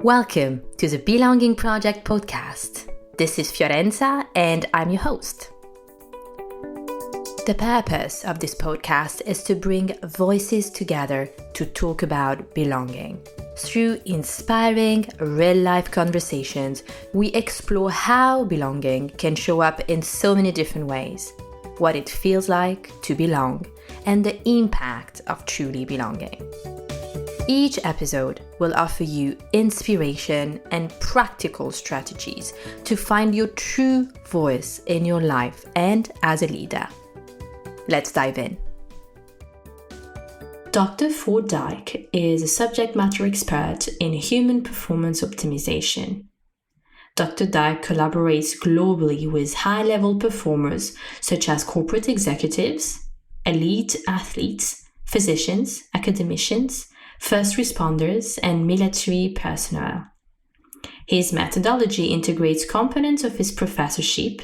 Welcome to the Belonging Project podcast. This is Fiorenza and I'm your host. The purpose of this podcast is to bring voices together to talk about belonging. Through inspiring, real-life conversations, we explore how belonging can show up in so many different ways, what it feels like to belong, and the impact of truly belonging. Each episode will offer you inspiration and practical strategies to find your true voice in your life and as a leader. Let's dive in. Dr. Ford Dyke is a subject matter expert in human performance optimization. Dr. Dyke collaborates globally with high-level performers such as corporate executives, elite athletes, physicians, academicians, first responders, and military personnel. His methodology integrates components of his professorship,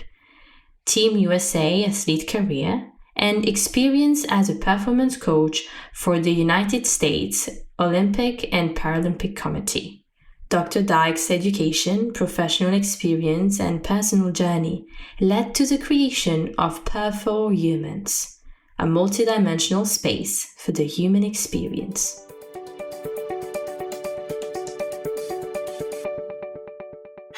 Team USA athlete career, and experience as a performance coach for the United States Olympic and Paralympic Committee. Dr. Dyke's education, professional experience, and personal journey led to the creation of Perfor Humans, a multidimensional space for the human experience.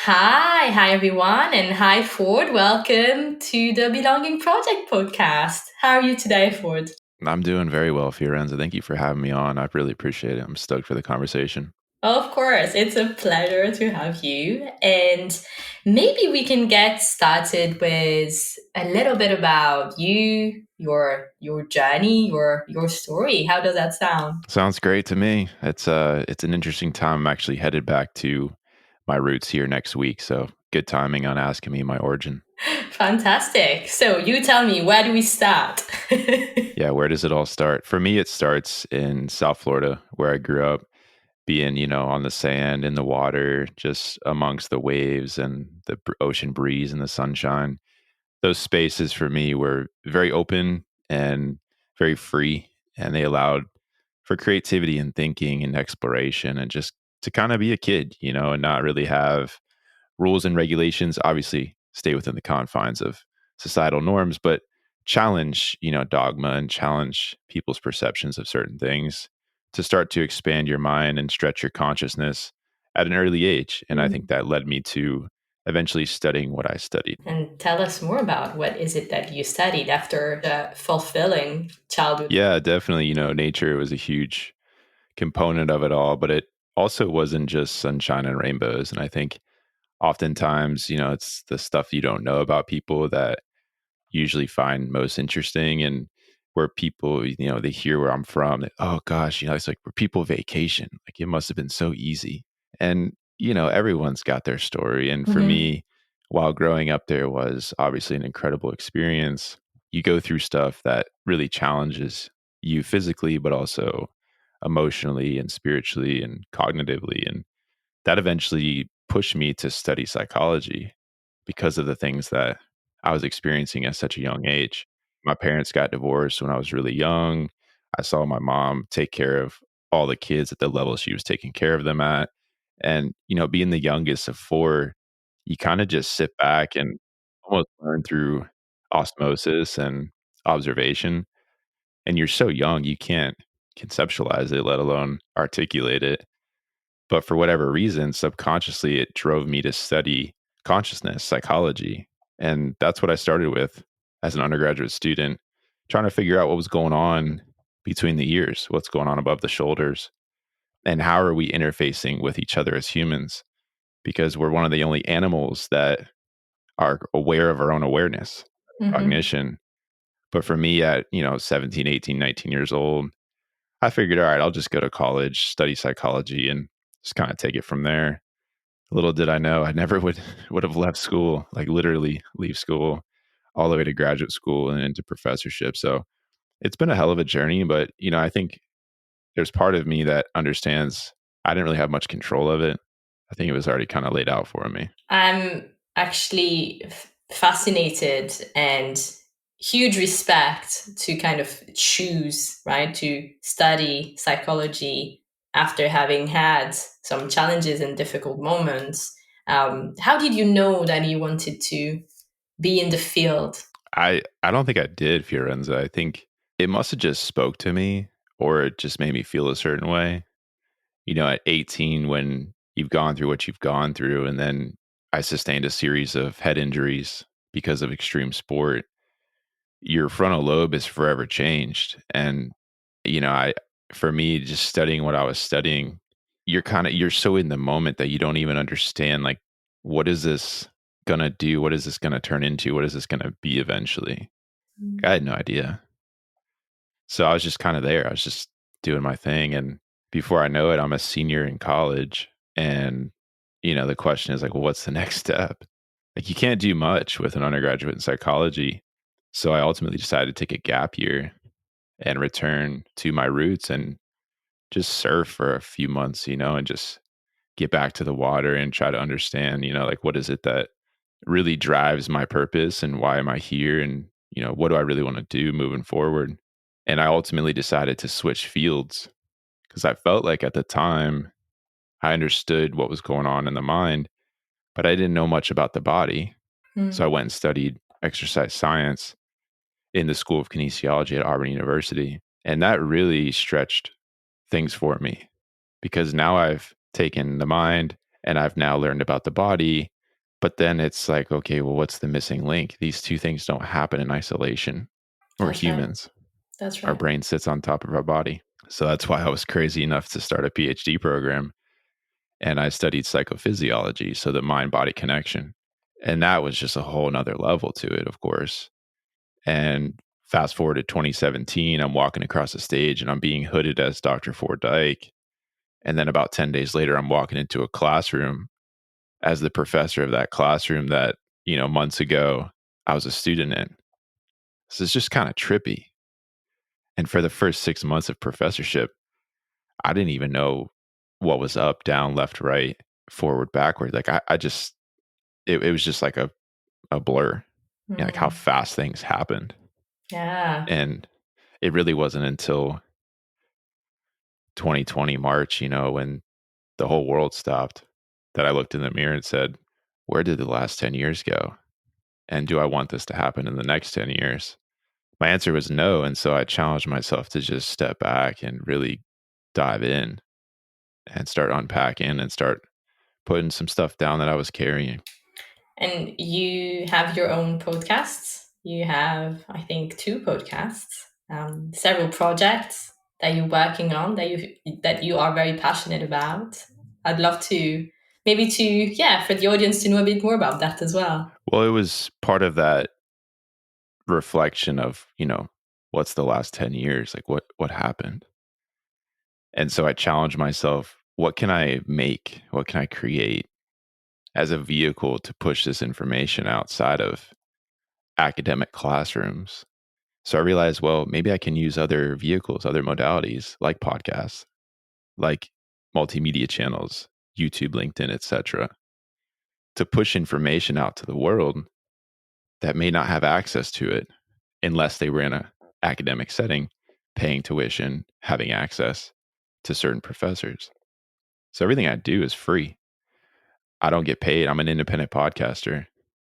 Hi everyone, and hi Ford. Welcome to the Belonging Project podcast. How are you today, Ford? I'm doing very well, Fiorenza. Thank you for having me on. I really appreciate it. I'm stoked for the conversation. Of course, it's a pleasure to have you. And maybe we can get started with a little bit about you, your journey, your story. How does that sound? Sounds great to me. It's an interesting time. I'm actually headed back to my roots here next week, so good timing on asking me my origin. Fantastic. So you tell me, where do we start? Yeah, where does it all start? For me, it starts in South Florida, where I grew up, being, on the sand, in the water, just amongst the waves and the ocean breeze and the sunshine. Those spaces for me were very open and very free, and they allowed for creativity and thinking and exploration and just to kind of be a kid, and not really have rules and regulations. Obviously, stay within the confines of societal norms, but challenge, dogma and challenge people's perceptions of certain things to start to expand your mind and stretch your consciousness at an early age. And I think that led me to eventually studying what I studied. And tell us more about what is it that you studied after the fulfilling childhood? Yeah, definitely. Nature was a huge component of it all, but it also wasn't just sunshine and rainbows. And I think oftentimes, it's the stuff you don't know about people that usually find most interesting, and where people, they hear where I'm from. Oh gosh, it's like where people vacation. Like it must have been so easy. And, everyone's got their story. And for me, while growing up there was obviously an incredible experience, you go through stuff that really challenges you physically, but also emotionally and spiritually and cognitively. And that eventually pushed me to study psychology because of the things that I was experiencing at such a young age. My parents got divorced when I was really young. I saw my mom take care of all the kids at the level she was taking care of them at. And, being the youngest of four, you kind of just sit back and almost learn through osmosis and observation. And you're so young, you can't conceptualize it, let alone articulate it. But for whatever reason, subconsciously, it drove me to study consciousness, psychology. And that's what I started with as an undergraduate student, trying to figure out what was going on between the ears, what's going on above the shoulders, and how are we interfacing with each other as humans? Because we're one of the only animals that are aware of our own awareness, cognition. But for me at, 17, 18, 19 years old, I figured, all right, I'll just go to college, study psychology, and just kind of take it from there. Little did I know, I never would have left school, like literally leave school all the way to graduate school and into professorship. So it's been a hell of a journey, but I think there's part of me that understands I didn't really have much control of it. I think it was already kind of laid out for me. I'm actually fascinated and huge respect to kind of choose, right, to study psychology after having had some challenges and difficult moments. How did you know that you wanted to be in the field? I don't think I did, Fiorenza. I think it must have just spoke to me, or it just made me feel a certain way. At 18, when you've gone through what you've gone through, and then I sustained a series of head injuries because of extreme sport, your frontal lobe is forever changed. And, I, for me, just studying what I was studying, you're so in the moment that you don't even understand, like, what is this gonna do? What is this gonna turn into? What is this gonna be eventually? I had no idea. So I was just kind of there. I was just doing my thing. And before I know it, I'm a senior in college. And, the question is like, well, what's the next step? Like, you can't do much with an undergraduate in psychology. So I ultimately decided to take a gap year and return to my roots and just surf for a few months, and just get back to the water and try to understand, like, what is it that really drives my purpose and why am I here? And, what do I really want to do moving forward? And I ultimately decided to switch fields because I felt like at the time I understood what was going on in the mind, but I didn't know much about the body. So I Mm. went and studied exercise science in the School of Kinesiology at Auburn University. And that really stretched things for me because now I've taken the mind and I've now learned about the body. But then it's like, okay, well, what's the missing link? These two things don't happen in isolation. We're That's right. humans. That's Our right. brain sits on top of our body. So that's why I was crazy enough to start a PhD program. And I studied psychophysiology, so the mind body connection. And that was just a whole nother level to it, of course. And fast forward to 2017, I'm walking across the stage and I'm being hooded as Dr. Ford Dyke. And then about 10 days later, I'm walking into a classroom as the professor of that classroom that, months ago I was a student in. So it's just kind of trippy. And for the first 6 months of professorship, I didn't even know what was up, down, left, right, forward, backward. Like I just it was just like a blur. Like how Mm. fast things happened. Yeah. And it really wasn't until 2020 March, when the whole world stopped, that I looked in the mirror and said, where did the last 10 years go? And do I want this to happen in the next 10 years? My answer was no. And so I challenged myself to just step back and really dive in and start unpacking and start putting some stuff down that I was carrying. And you have your own podcasts. You have, I think, two podcasts, several projects that you're working on that you are very passionate about. I'd love to maybe to yeah for the audience to know a bit more about that as well. Well, it was part of that reflection of, what's the last 10 years? Like what happened? And so I challenged myself, what can I make? What can I create as a vehicle to push this information outside of academic classrooms? So I realized, well, maybe I can use other vehicles, other modalities like podcasts, like multimedia channels, YouTube, LinkedIn, etc., to push information out to the world that may not have access to it unless they were in an academic setting, paying tuition, having access to certain professors. So everything I do is free. I don't get paid. I'm an independent podcaster.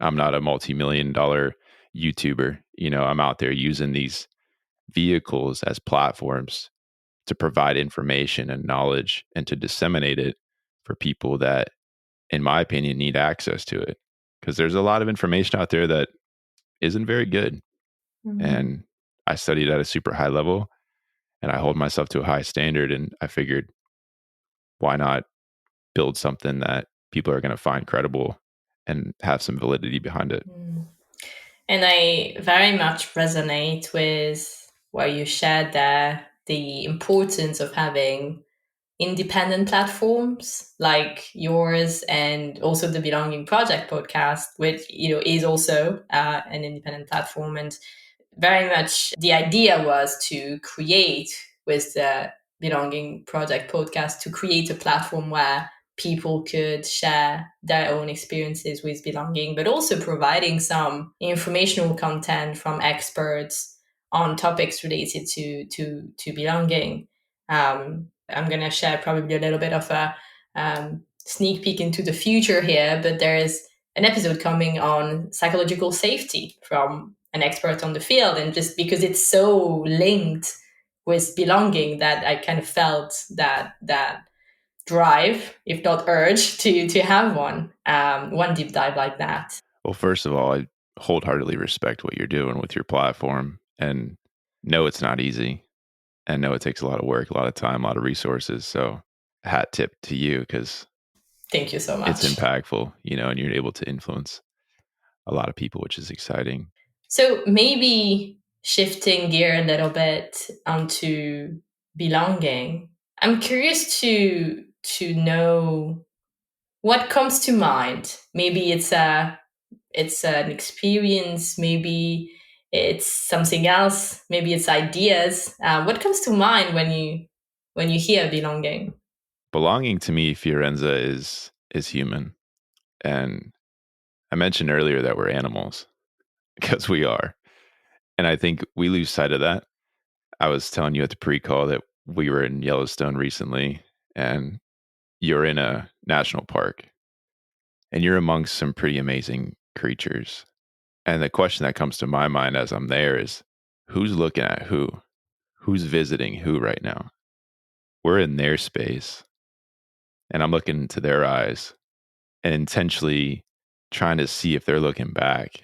I'm not a multi-million dollar YouTuber. I'm out there using these vehicles as platforms to provide information and knowledge and to disseminate it for people that, in my opinion, need access to it. Because there's a lot of information out there that isn't very good. Mhm. And I studied at a super high level and I hold myself to a high standard. And I figured, why not build something that people are going to find credible and have some validity behind it? Mm. And I very much resonate with what you shared there, the importance of having independent platforms like yours and also the Belonging Project podcast, which is also an independent platform. And very much the idea was to create with the Belonging Project podcast to create a platform where people could share their own experiences with belonging, but also providing some informational content from experts on topics related to belonging. I'm going to share probably a little bit of a sneak peek into the future here, but there is an episode coming on psychological safety from an expert on the field. And just because it's so linked with belonging, that I kind of felt that drive, if not urge, to have one deep dive like that. Well, first of all, I wholeheartedly respect what you're doing with your platform and know it's not easy and know it takes a lot of work, a lot of time, a lot of resources. So, hat tip to you because Thank you so it's much. impactful, and you're able to influence a lot of people, which is exciting. So maybe shifting gear a little bit onto belonging. I'm curious to know what comes to mind. Maybe it's an experience, maybe it's something else, maybe it's ideas. What comes to mind when you hear belonging? Belonging to me, Fiorenza, is human. And I mentioned earlier that we're animals because we are. And I think we lose sight of that. I was telling you at the pre-call that we were in Yellowstone recently and you're in a national park and you're amongst some pretty amazing creatures. And the question that comes to my mind as I'm there is who's looking at who? Who's visiting who right now? We're in their space and I'm looking into their eyes and intentionally trying to see if they're looking back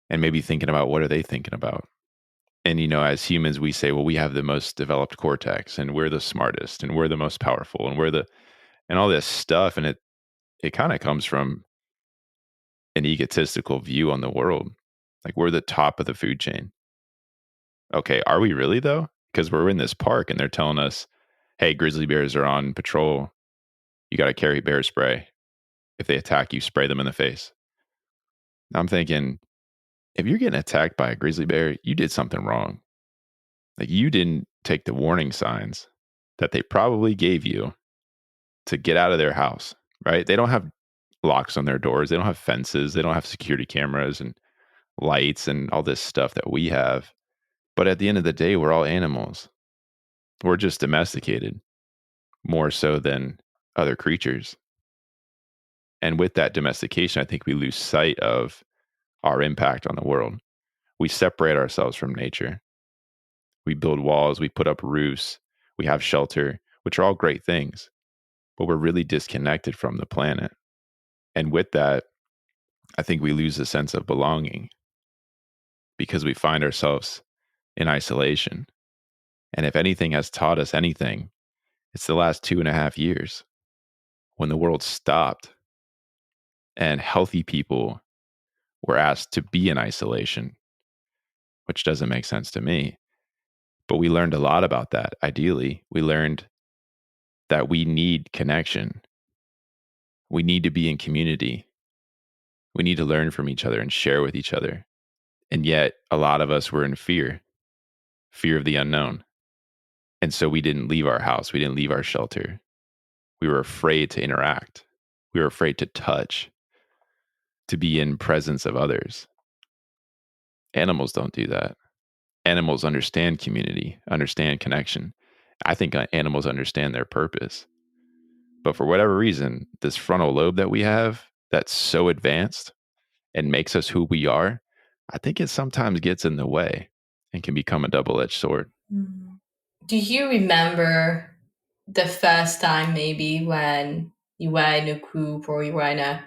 and maybe thinking about what are they thinking about. And as humans we say, well, we have the most developed cortex and we're the smartest and we're the most powerful and we're the and all this stuff, and it kind of comes from an egotistical view on the world. Like we're the top of the food chain. Okay, are we really though? Because we're in this park and they're telling us, hey, grizzly bears are on patrol. You got to carry bear spray. If they attack you, spray them in the face. I'm thinking, if you're getting attacked by a grizzly bear, you did something wrong. Like you didn't take the warning signs that they probably gave you to get out of their house, right? They don't have locks on their doors. They don't have fences. They don't have security cameras and lights and all this stuff that we have. But at the end of the day, we're all animals. We're just domesticated more so than other creatures. And with that domestication, I think we lose sight of our impact on the world. We separate ourselves from nature. We build walls, we put up roofs, we have shelter, which are all great things, but we're really disconnected from the planet. And with that, I think we lose a sense of belonging because we find ourselves in isolation. And if anything has taught us anything, it's the last 2.5 years when the world stopped and healthy people were asked to be in isolation, which doesn't make sense to me. But we learned a lot about that. Ideally, we learned that we need connection. We need to be in community. We need to learn from each other and share with each other. And yet, a lot of us were in fear of the unknown. And so we didn't leave our house. We didn't leave our shelter. We were afraid to interact. We were afraid to touch, to be in presence of others. Animals don't do that. Animals understand community, understand connection. I think animals understand their purpose. But for whatever reason, this frontal lobe that we have that's so advanced and makes us who we are, I think it sometimes gets in the way and can become a double-edged sword. Mm. Do you remember the first time maybe when you were in a group or you were in a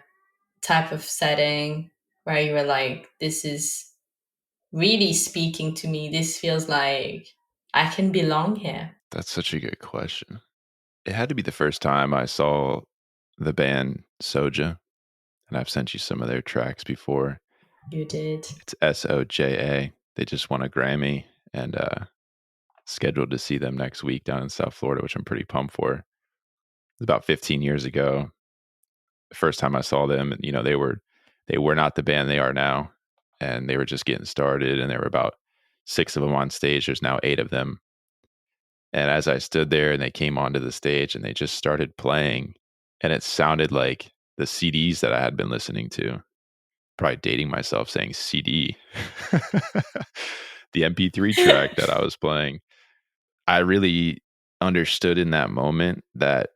type of setting where you were like, this is really speaking to me? This feels like I can belong here. That's such a good question. It had to be the first time I saw the band Soja, and I've sent you some of their tracks before. You did. It's Soja. They just won a Grammy and scheduled to see them next week down in South Florida, which I'm pretty pumped for. It was about 15 years ago. The first time I saw them, and they were not the band they are now, and they were just getting started, and there were about 6 of them on stage. There's now 8 of them. And as I stood there and they came onto the stage and they just started playing, and it sounded like the CDs that I had been listening to. Probably dating myself saying CD. The MP3 track that I was playing. I really understood in that moment that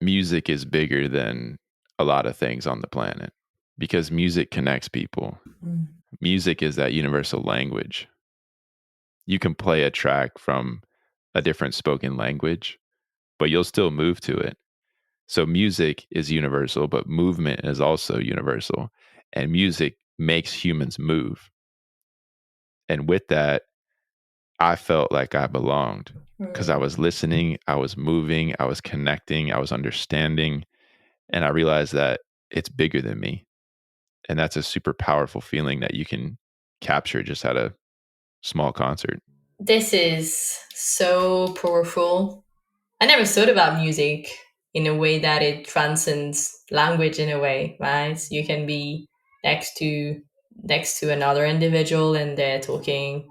music is bigger than a lot of things on the planet because music connects people. Mm. Music is that universal language. You can play a track from a different spoken language, but you'll still move to it. So music is universal, but movement is also universal. And music makes humans move. And with that, I felt like I belonged because I was Mm. listening, I was moving, I was connecting, I was understanding. And I realized that it's bigger than me. And that's a super powerful feeling that you can capture just at a small concert. This is so powerful. I never thought about music in a way that it transcends language in a way, right? You can be next to next to another individual and they're talking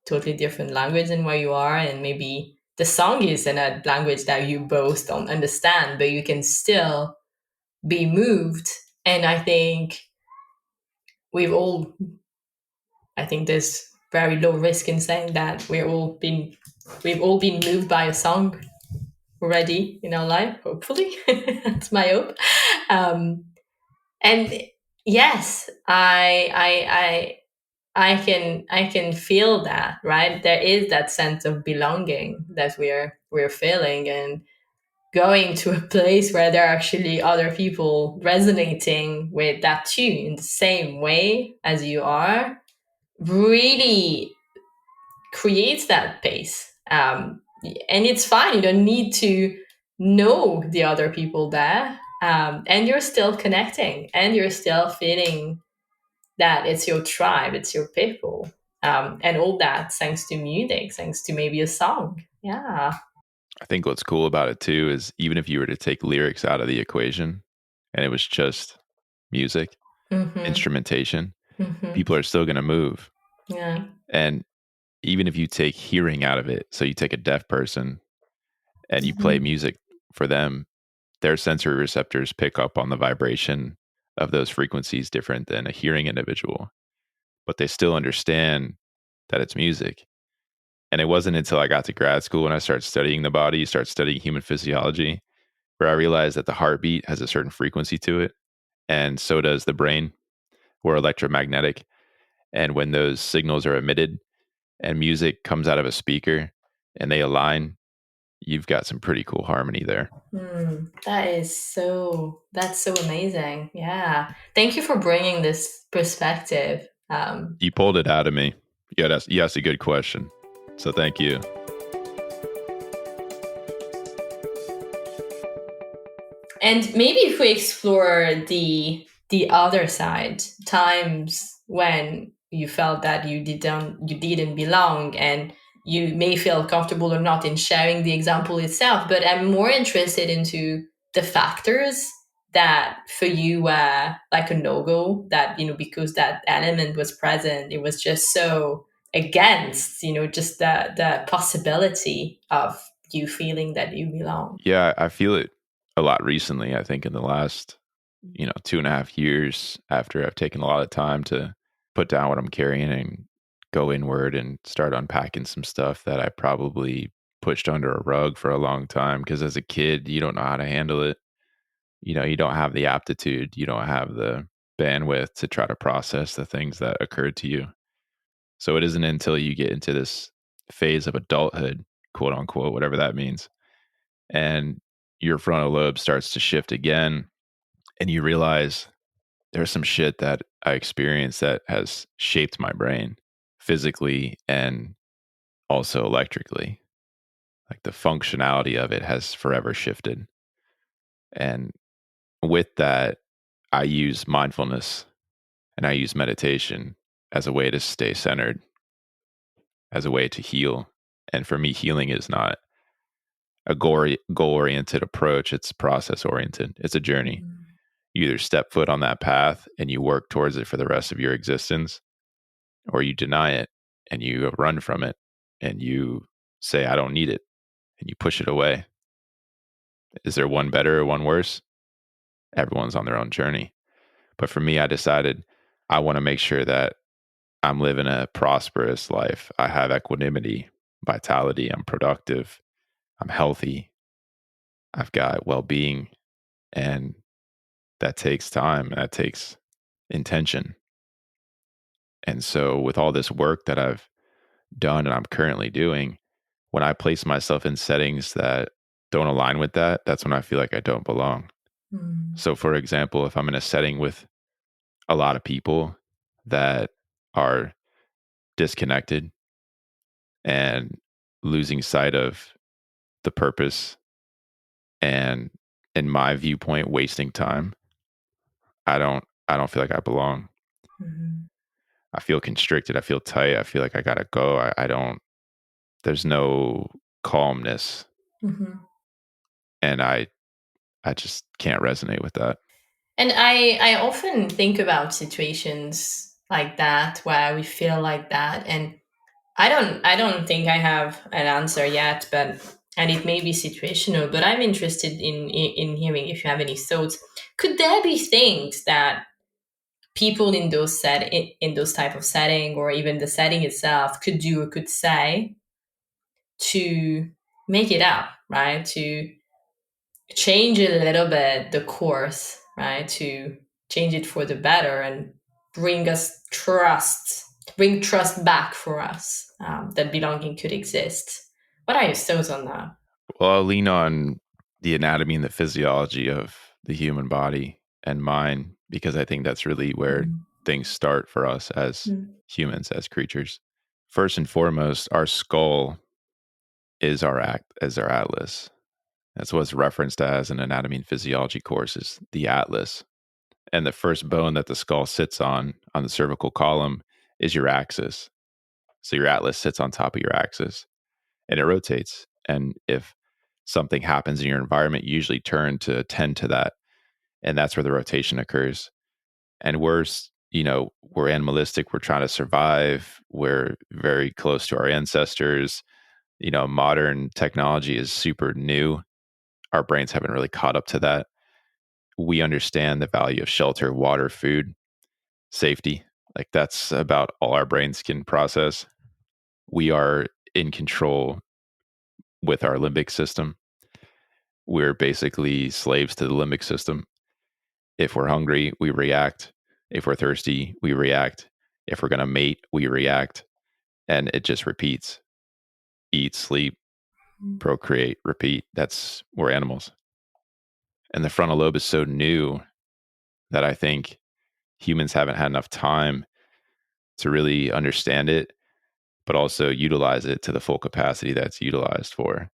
totally different language than where you are, and maybe the song is in a language that you both don't understand, but you can still be moved. And we've all I think there's very low risk in saying that we've all been moved by a song already in our life, hopefully. That's my hope. um, and yes, I can feel that, right? There is that sense of belonging that we're feeling, and going to a place where there are actually other people resonating with that tune in the same way as you are really creates that pace. And it's fine. You don't need to know the other people there. And you're still connecting and you're still feeling that it's your tribe, it's your people. And all that thanks to music, thanks to maybe a song. Yeah. I think what's cool about it too is even if you were to take lyrics out of the equation and it was just music, Mm-hmm. instrumentation, Mm-hmm. people are still going to move. Yeah. And even if you take hearing out of it, so you take a deaf person and you play Mm-hmm. music for them, their sensory receptors pick up on the vibration of those frequencies different than a hearing individual, but they still understand that it's music. And it wasn't until I got to grad school and I started studying the body, start studying human physiology, where I realized that the heartbeat has a certain frequency to it, and so does the brain. We're electromagnetic. And when those signals are emitted and music comes out of a speaker and they align, you've got some pretty cool harmony there. That's so amazing. Yeah. Thank you for bringing this perspective. You pulled it out of me. You asked a good question. So thank you. And maybe if we explore the other side, times when you felt that you didn't belong, and you may feel comfortable or not in sharing the example itself, but I'm more interested into the factors that for you were like a no-go, that because that element was present, it was just so against, just the possibility of you feeling that you belong. Yeah, I feel it a lot recently. I think in the last, 2.5 years after I've taken a lot of time to put down what I'm carrying and go inward and start unpacking some stuff that I probably pushed under a rug for a long time. Because as a kid, you don't know how to handle it. You don't have the aptitude, you don't have the bandwidth to try to process the things that occurred to you. So it isn't until you get into this phase of adulthood, quote unquote, whatever that means, and your frontal lobe starts to shift again, and you realize there's some shit that I experienced that has shaped my brain physically and also electrically. Like the functionality of it has forever shifted. And with that, I use mindfulness and I use meditation as a way to stay centered, as a way to heal. And for me, healing is not a goal oriented approach, it's process oriented, it's a journey. You either step foot on that path and you work towards it for the rest of your existence, or you deny it and you run from it and you say, I don't need it, and you push it away. Is there one better or one worse? Everyone's on their own journey. But for me, I decided I want to make sure that I'm living a prosperous life. I have equanimity, vitality, I'm productive, I'm healthy, I've got well-being, and that takes time, that takes intention. And so with all this work that I've done and I'm currently doing, when I place myself in settings that don't align with that, that's when I feel like I don't belong. Mm. So for example, if I'm in a setting with a lot of people that are disconnected and losing sight of the purpose and, in my viewpoint, wasting time, I don't feel like I belong. Mhm. I feel constricted. I feel tight. I feel like I gotta go. I don't. There's no calmness, Mhm. and I just can't resonate with that. And I often think about situations like that where we feel like that, and I don't think I have an answer yet, but and it may be situational, but I'm interested in hearing if you have any thoughts. Could there be things that people in those type of setting, or even the setting itself, could do or could say to make it up, right? To change a little bit the course, right? To change it for the better and bring us trust, bring trust back for us, that belonging could exist. What are your thoughts on that? Well, I'll lean on the anatomy and the physiology of the human body and mind because I think that's really where Mm. things start for us as Mm. humans, as creatures. First and foremost, our skull is our atlas. That's what's referenced as in anatomy and physiology courses, the atlas. And the first bone that the skull sits on the cervical column, is your axis. So your atlas sits on top of your axis and it rotates. And if something happens in your environment, you usually turn to attend to that. And that's where the rotation occurs. And we're animalistic. We're trying to survive. We're very close to our ancestors. Modern technology is super new. Our brains haven't really caught up to that. We understand the value of shelter, water, food, safety. Like that's about all our brains can process. We are in control with our limbic system. We're basically slaves to the limbic system. If we're hungry, we react. If we're thirsty, we react. If we're going to mate, we react. And it just repeats: eat, sleep, procreate, repeat. We're animals. And the frontal lobe is so new that I think humans haven't had enough time to really understand it, but also utilize it to the full capacity that's utilized for.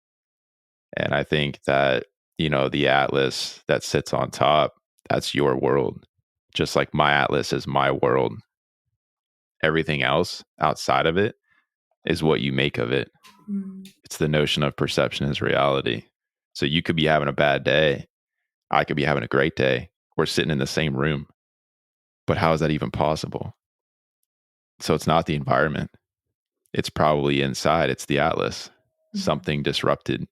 And I think that, the atlas that sits on top, that's your world. Just like my atlas is my world. Everything else outside of it is what you make of it. Mm. It's the notion of perception as reality. So you could be having a bad day. I could be having a great day. We're sitting in the same room. But how is that even possible? So it's not the environment. It's probably inside. It's the atlas. Mhm. Something disrupted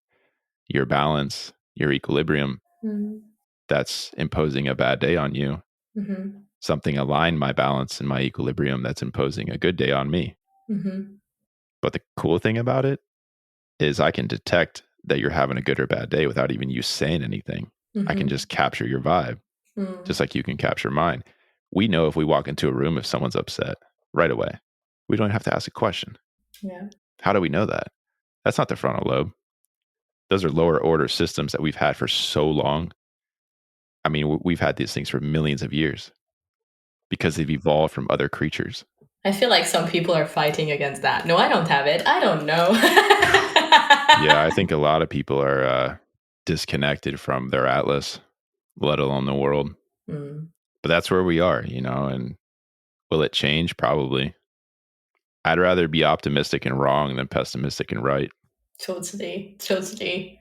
your balance, your equilibrium, Mm. that's imposing a bad day on you. Mhm. Something aligned my balance and my equilibrium that's imposing a good day on me. Mhm. But the cool thing about it is I can detect that you're having a good or bad day without even you saying anything. I can Mhm. just capture your vibe, just Mm. like you can capture mine. We know if we walk into a room if someone's upset right away. We don't have to ask a question. Yeah. How do we know that? That's not the frontal lobe. Those are lower order systems that we've had for so long. I mean, we've had these things for millions of years because they've evolved from other creatures. I feel like some people are fighting against that. No, I don't have it. I don't know. Yeah, I think a lot of people are disconnected from their atlas, let alone the world. Mm. But that's where we are, and will it change? Probably. I'd rather be optimistic and wrong than pessimistic and right. Totally, totally.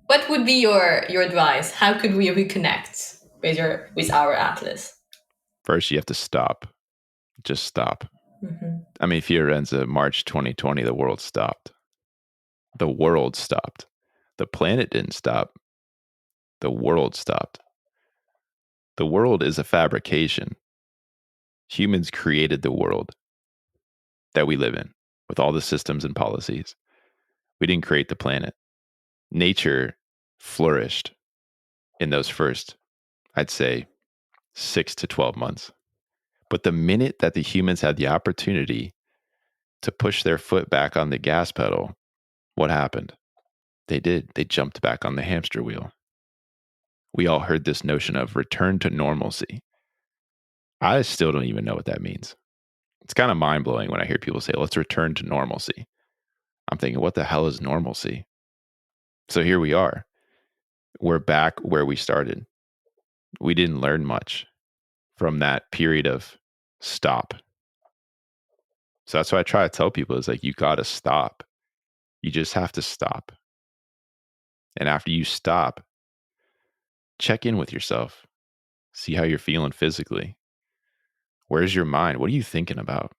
What would be your advice? How could we reconnect with our atlas? First, you have to stop. Just stop. Hmm. I mean, Fiorenza, March 2020, the world stopped. The world stopped. The planet didn't stop. The world stopped. The world is a fabrication. Humans created the world that we live in with all the systems and policies. We didn't create the planet. nature flourished in those first, I'd say, 6 to 12 months. But the minute that the humans had the opportunity to push their foot back on the gas pedal, what happened? They did. They jumped back on the hamster wheel. We all heard this notion of return to normalcy. I still don't even know what that means. It's kind of mind blowing when I hear people say, let's return to normalcy. I'm thinking, what the hell is normalcy? So here we are. We're back where we started. We didn't learn much from that period of stop. So that's why I try to tell people is like, you got to stop. You just have to stop. And after you stop, check in with yourself. See how you're feeling physically. Where's your mind? What are you thinking about?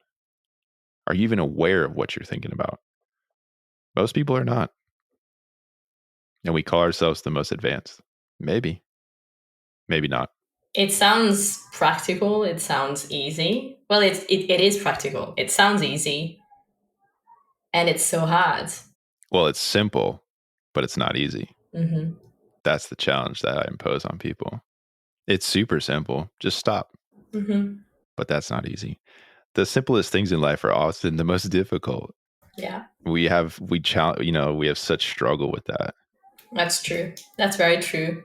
Are you even aware of what you're thinking about? Most people are not. And we call ourselves the most advanced. Maybe. Maybe not. It sounds practical. It sounds easy. Well, it is practical. It sounds easy. And it's so hard. Well, it's simple, but it's not easy. Mm-hmm. That's the challenge that I impose on people. It's super simple. Just stop. Mm-hmm. But that's not easy. The simplest things in life are often the most difficult. Yeah. We have such struggle with that. That's true. That's very true.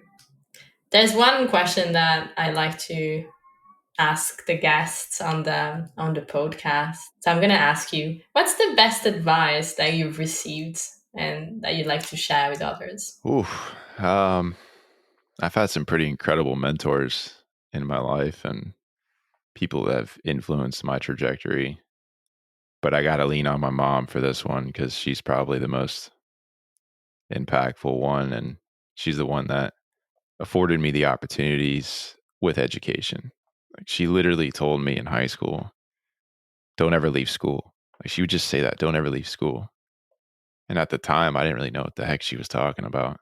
There's one question that I like to ask the guests on the podcast. So I'm going to ask you, what's the best advice that you've received and that you'd like to share with others? I've had some pretty incredible mentors in my life and people that have influenced my trajectory. But I got to lean on my mom for this one because she's probably the most impactful one. And she's the one that afforded me the opportunities with education. Like she literally told me in high school, don't ever leave school. Like she would just say that, don't ever leave school. And at the time, I didn't really know what the heck she was talking about.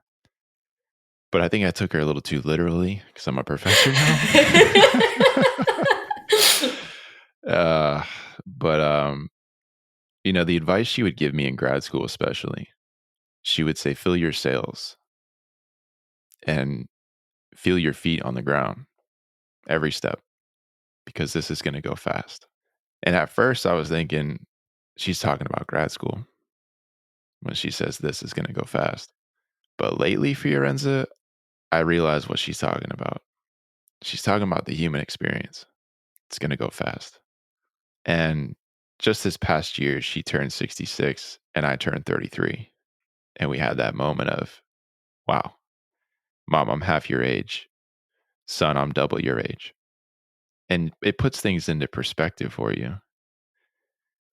But I think I took her a little too literally because I'm a professor now. The advice she would give me in grad school, especially, she would say, fill your sails and feel your feet on the ground every step because this is going to go fast. And at first I was thinking she's talking about grad school when she says this is going to go fast. But lately, Fiorenza, I realize what she's talking about. She's talking about the human experience. It's going to go fast. And just this past year, she turned 66 and I turned 33. And we had that moment of, wow, Mom, I'm half your age. Son, I'm double your age. And it puts things into perspective for you.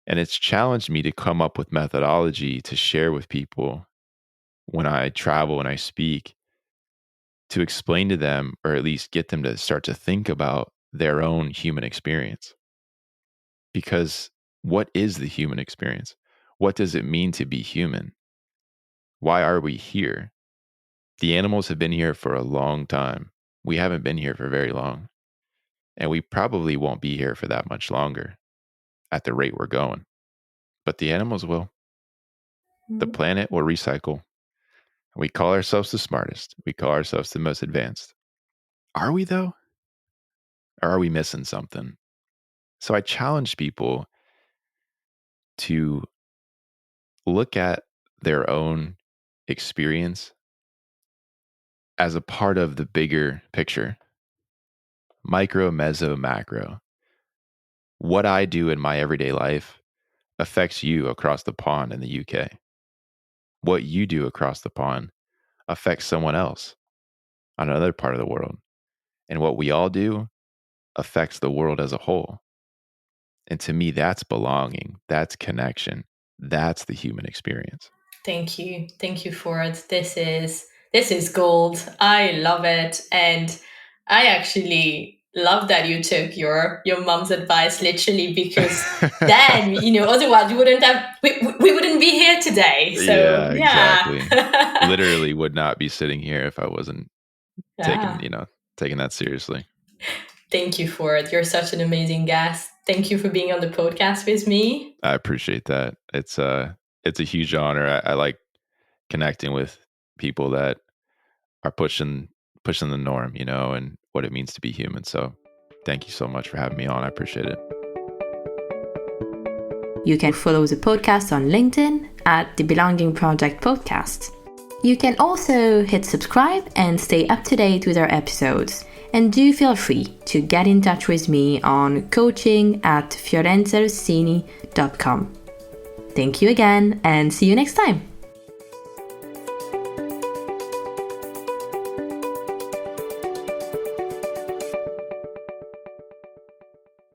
And it's challenged me to come up with methodology to share with people when I travel and I speak to explain to them, or at least get them to start to think about their own human experience. Because what is the human experience? What does it mean to be human? Why are we here? The animals have been here for a long time. We haven't been here for very long. And we probably won't be here for that much longer at the rate we're going. But the animals will. The planet will recycle. We call ourselves the smartest. We call ourselves the most advanced. Are we, though? Or are we missing something? So I challenge people to look at their own experience as a part of the bigger picture. Micro, meso, macro. What I do in my everyday life affects you across the pond in the UK. What you do across the pond affects someone else on another part of the world. And what we all do affects the world as a whole. And to me, that's belonging. That's connection. That's the human experience. Thank you, Ford. This is gold. I love it, and I actually love that you took your mom's advice literally, because then otherwise we wouldn't be here today. So Exactly. Literally would not be sitting here if I wasn't taking that seriously. Thank you, Ford. You're such an amazing guest. Thank you for being on the podcast with me. I appreciate that. It's a huge honor. I like connecting with people that are pushing the norm, and what it means to be human. So thank you so much for having me on. I appreciate it. You can follow the podcast on LinkedIn at the Belonging Project Podcast. You can also hit subscribe and stay up to date with our episodes. And do feel free to get in touch with me on coaching@fiorenzarossini.com. Thank you again, and see you next time.